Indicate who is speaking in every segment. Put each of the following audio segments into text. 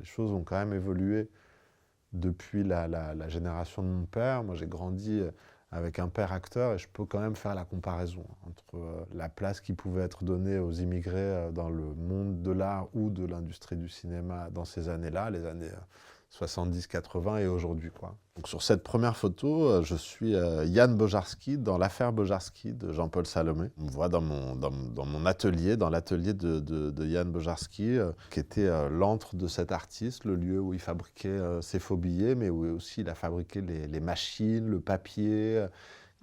Speaker 1: Les choses ont quand même évolué depuis la génération de mon père. Moi, j'ai grandi avec un père acteur et je peux quand même faire la comparaison entre la place qui pouvait être donnée aux immigrés dans le monde de l'art ou de l'industrie du cinéma dans ces années-là, les années 70-80 et aujourd'hui, quoi. Donc sur cette première photo, je suis Yann Bojarski dans l'affaire Bojarski de Jean-Paul Salomé. On me voit dans mon atelier, dans l'atelier de Yann Bojarski, qui était l'antre de cet artiste, le lieu où il fabriquait ses faux billets, mais où aussi il a fabriqué les machines, le papier,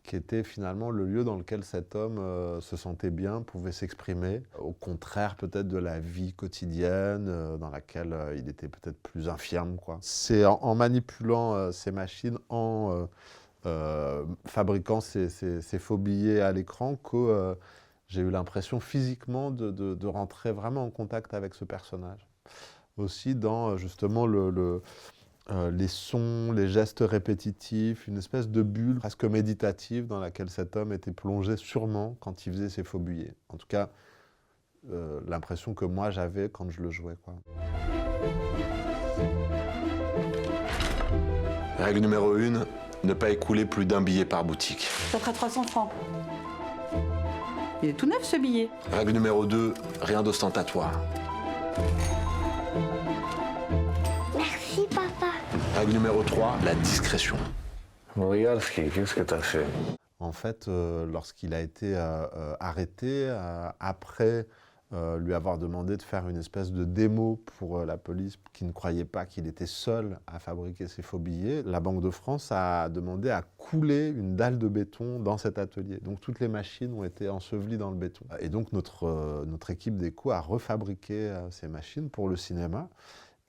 Speaker 1: qui était finalement le lieu dans lequel cet homme se sentait bien, pouvait s'exprimer, au contraire peut-être de la vie quotidienne, dans laquelle il était peut-être plus infirme, quoi. C'est en manipulant ces machines, en fabriquant ces faux billets à l'écran que j'ai eu l'impression physiquement de rentrer vraiment en contact avec ce personnage. Aussi dans justement les sons, les gestes répétitifs, une espèce de bulle presque méditative dans laquelle cet homme était plongé sûrement quand il faisait ses faux billets. En tout cas, l'impression que moi j'avais quand je le jouais, quoi.
Speaker 2: Règle numéro 1, ne pas écouler plus d'un billet par boutique.
Speaker 3: Ça fera 300 francs. Il est tout neuf ce billet.
Speaker 2: Règle numéro 2, rien d'ostentatoire.
Speaker 4: Merci, papa.
Speaker 2: Règle numéro 3, la discrétion.
Speaker 5: Bojarski, qu'est-ce que t'as fait?
Speaker 1: En fait, lorsqu'il a été arrêté, après lui avoir demandé de faire une espèce de démo pour la police qui ne croyait pas qu'il était seul à fabriquer ces faux billets, la Banque de France a demandé à couler une dalle de béton dans cet atelier. Donc toutes les machines ont été ensevelies dans le béton. Et donc notre équipe d'éco a refabriqué ces machines pour le cinéma.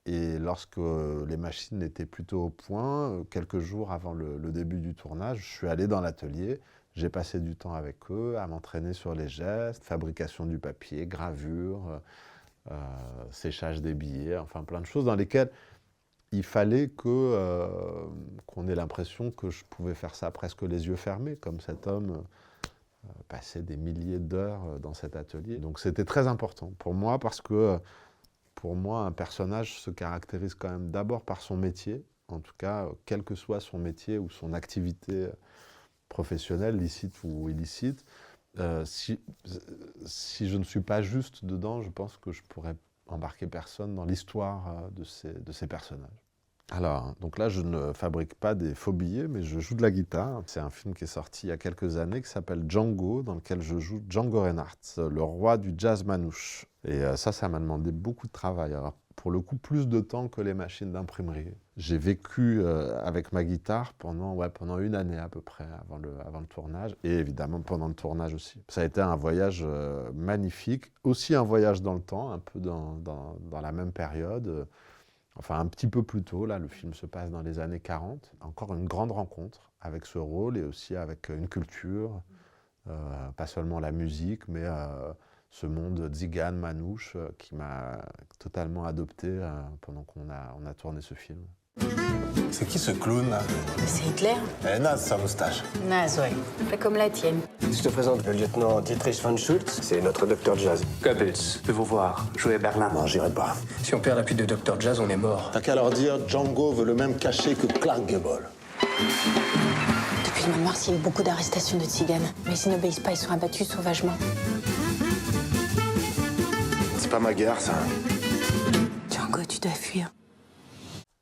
Speaker 1: Et lorsque les machines étaient plutôt au point, quelques jours avant le début du tournage, je suis allé dans l'atelier, j'ai passé du temps avec eux, à m'entraîner sur les gestes, fabrication du papier, gravure, séchage des billets, enfin plein de choses dans lesquelles il fallait qu'on ait l'impression que je pouvais faire ça presque les yeux fermés, comme cet homme passait des milliers d'heures dans cet atelier. Donc c'était très important pour moi parce que pour moi, un personnage se caractérise quand même d'abord par son métier, en tout cas, quel que soit son métier ou son activité professionnelle, licite ou illicite. Si je ne suis pas juste dedans, je pense que je pourrais embarquer personne dans l'histoire de ces personnages. Alors, donc là, je ne fabrique pas des faux billets, mais je joue de la guitare. C'est un film qui est sorti il y a quelques années, qui s'appelle Django, dans lequel je joue Django Reinhardt, le roi du jazz manouche. Et ça m'a demandé beaucoup de travail. Alors, pour le coup, plus de temps que les machines d'imprimerie. J'ai vécu avec ma guitare pendant une année à peu près, avant le tournage, et évidemment pendant le tournage aussi. Ça a été un voyage magnifique, aussi un voyage dans le temps, un peu dans la même période. Enfin, un petit peu plus tôt, là, le film se passe dans les années 40. Encore une grande rencontre avec ce rôle et aussi avec une culture, pas seulement la musique, mais ce monde tzigane, manouche, qui m'a totalement adopté pendant qu'on a tourné ce film.
Speaker 6: C'est qui ce clown là?
Speaker 7: C'est Hitler.
Speaker 6: Elle est naze sa moustache.
Speaker 7: Naze, ouais. Pas comme la tienne.
Speaker 5: Je te présente le lieutenant Dietrich von Schultz, c'est notre docteur jazz.
Speaker 8: Goebbels veut vous voir jouer à Berlin.
Speaker 6: Non, j'irai pas.
Speaker 8: Si on perd l'appui de Dr. Jazz, on est mort.
Speaker 6: T'as qu'à leur dire, Django veut le même cachet que Clark Gable.
Speaker 7: Depuis le mois de mars, il y a eu beaucoup d'arrestations de tziganes. Mais s'ils n'obéissent pas, ils sont abattus sauvagement.
Speaker 6: C'est pas ma guerre, ça.
Speaker 7: Django, tu dois fuir.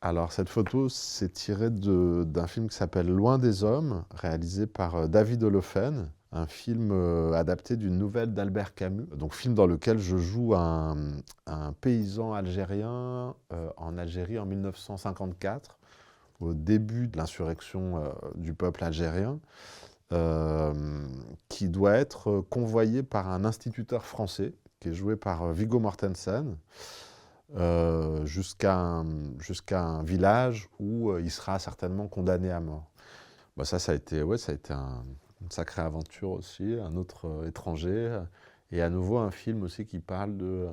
Speaker 1: Alors, cette photo, c'est tiré d'un film qui s'appelle Loin des hommes, réalisé par David Holofen, un film adapté d'une nouvelle d'Albert Camus. Donc, film dans lequel je joue un paysan algérien en Algérie en 1954, au début de l'insurrection du peuple algérien, qui doit être convoyé par un instituteur français, qui est joué par Viggo Mortensen, jusqu'à un village où il sera certainement condamné à mort. Bon, ça a été une sacrée aventure aussi, un autre étranger, et à nouveau un film aussi qui parle de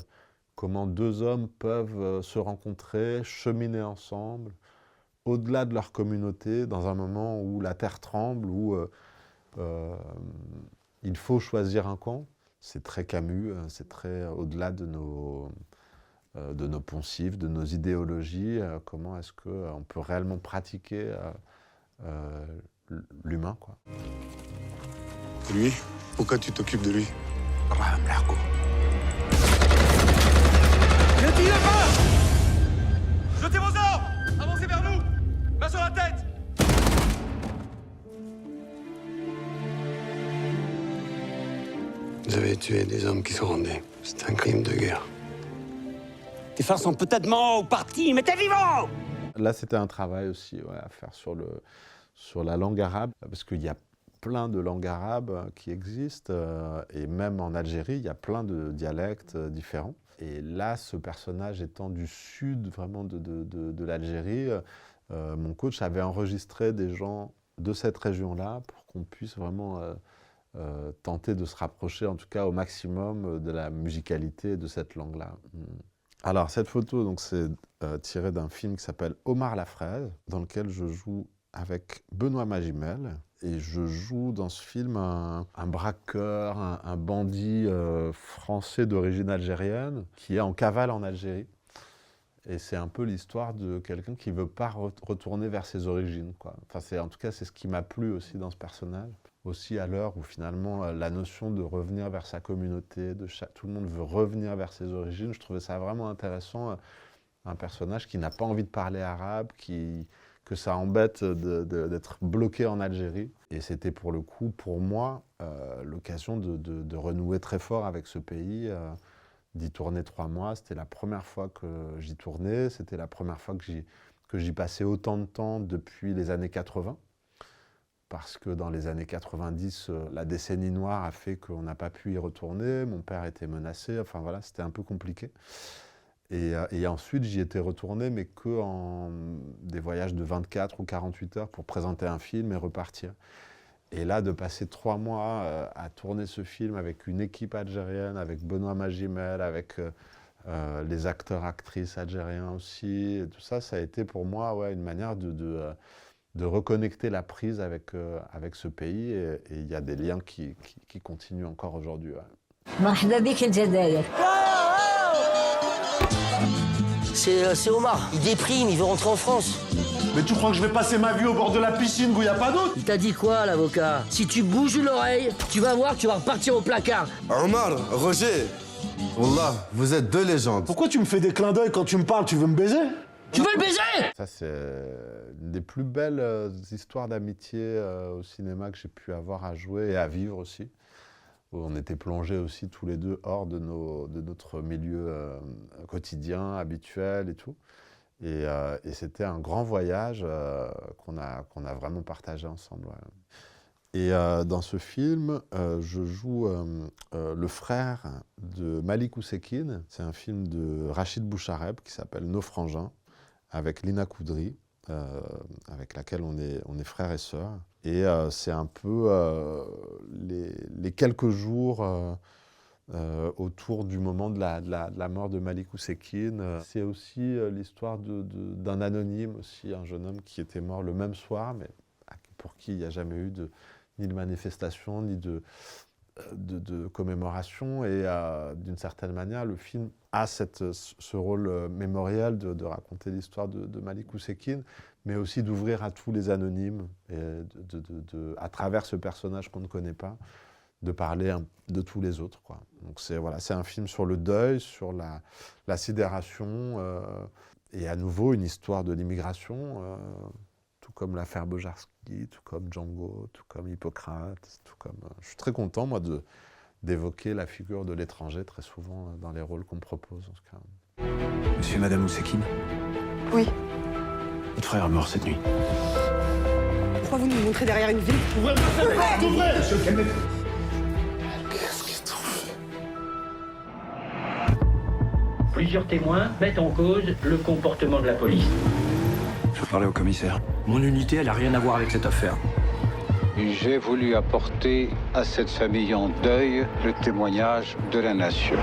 Speaker 1: comment deux hommes peuvent se rencontrer, cheminer ensemble, au-delà de leur communauté, dans un moment où la terre tremble, où il faut choisir un camp. C'est très Camus, c'est très au-delà de de nos poncifs, de nos idéologies, comment est-ce qu'on peut réellement pratiquer l'humain, quoi.
Speaker 6: Lui, pourquoi tu t'occupes de lui?
Speaker 9: Ne tirez pas! Jetez vos armes! Avancez vers nous! Main sur la tête!
Speaker 5: Vous avez tué des hommes qui se rendaient. C'est un crime de guerre.
Speaker 10: Tes frères sont peut-être morts ou partis, mais t'es vivant!
Speaker 1: Là, c'était un travail aussi à faire sur la langue arabe, parce qu'il y a plein de langues arabes qui existent, et même en Algérie, il y a plein de dialectes différents. Et là, ce personnage étant du sud vraiment de l'Algérie, mon coach avait enregistré des gens de cette région-là pour qu'on puisse vraiment tenter de se rapprocher, en tout cas au maximum, de la musicalité de cette langue-là. Alors, cette photo, donc, c'est tiré d'un film qui s'appelle Omar la fraise, dans lequel je joue avec Benoît Magimel. Et je joue dans ce film un braqueur, un bandit français d'origine algérienne qui est en cavale en Algérie. Et c'est un peu l'histoire de quelqu'un qui ne veut pas retourner vers ses origines, quoi. Enfin, en tout cas, c'est ce qui m'a plu aussi dans ce personnage. Aussi à l'heure où finalement la notion de revenir vers sa communauté, tout le monde veut revenir vers ses origines, je trouvais ça vraiment intéressant. Un personnage qui n'a pas envie de parler arabe, que ça embête d'être bloqué en Algérie. Et c'était pour le coup, pour moi, l'occasion de renouer très fort avec ce pays, d'y tourner 3 mois. C'était la première fois que j'y tournais, c'était la première fois que j'y passais autant de temps depuis les années 80. Parce que dans les années 90, la décennie noire a fait qu'on n'a pas pu y retourner, mon père était menacé, enfin voilà, c'était un peu compliqué. Et ensuite, j'y étais retourné, mais que en des voyages de 24 ou 48 heures pour présenter un film et repartir. Et là, de passer 3 mois à tourner ce film avec une équipe algérienne, avec Benoît Magimel, avec les acteurs-actrices algériens aussi, et tout ça, ça a été pour moi une manière de reconnecter la prise avec ce pays. Et il y a des liens qui continuent encore aujourd'hui.
Speaker 10: C'est Omar. Il déprime, il veut rentrer en France.
Speaker 6: Mais tu crois que je vais passer ma vie au bord de la piscine où il n'y a pas d'eau?
Speaker 10: Il t'a dit quoi, l'avocat? Si tu bouges l'oreille, tu vas voir que tu vas repartir au placard.
Speaker 11: Omar, Roger, Wallah, vous êtes 2 légendes.
Speaker 6: Pourquoi tu me fais des clins d'œil quand tu me parles? Tu veux me baiser?
Speaker 10: Tu veux le baiser?
Speaker 1: Ça, c'est une des plus belles histoires d'amitié au cinéma que j'ai pu avoir à jouer et à vivre aussi. Où on était plongés aussi tous les deux hors de notre milieu quotidien, habituel et tout. Et c'était un grand voyage qu'on a vraiment partagé ensemble. Ouais. Et dans ce film, je joue le frère de Malik Oussekine. C'est un film de Rachid Bouchareb qui s'appelle Nos frangins, avec Lina Koudry, avec laquelle on est frères et sœurs. Et c'est un peu les quelques jours autour du moment de la mort de Malik Oussekine. C'est aussi l'histoire d'un anonyme, aussi, un jeune homme qui était mort le même soir, mais pour qui il n'y a jamais eu ni de manifestation, ni de commémoration. Et d'une certaine manière, le film a ce rôle mémorial de raconter l'histoire de Malik Oussekine, mais aussi d'ouvrir à tous les anonymes, et à travers ce personnage qu'on ne connaît pas, de parler de tous les autres, quoi. Donc c'est un film sur le deuil, sur la sidération, et à nouveau une histoire de l'immigration, tout comme l'affaire Bojarski, tout comme Django, tout comme Hippocrate, tout comme... Je suis très content, moi, d'évoquer la figure de l'étranger très souvent dans les rôles qu'on me propose, en tout cas.
Speaker 8: Monsieur et Madame Oussekine?
Speaker 3: Oui.
Speaker 8: Votre frère est mort cette nuit.
Speaker 3: Pourquoi vous nous montrez derrière une ville?
Speaker 6: Ouvrez! Monsieur le calme.
Speaker 12: Plusieurs témoins mettent en cause le comportement de la police.
Speaker 8: Je veux parler au commissaire. Mon unité, elle n'a rien à voir avec cette affaire.
Speaker 13: J'ai voulu apporter à cette famille en deuil le témoignage de la nation.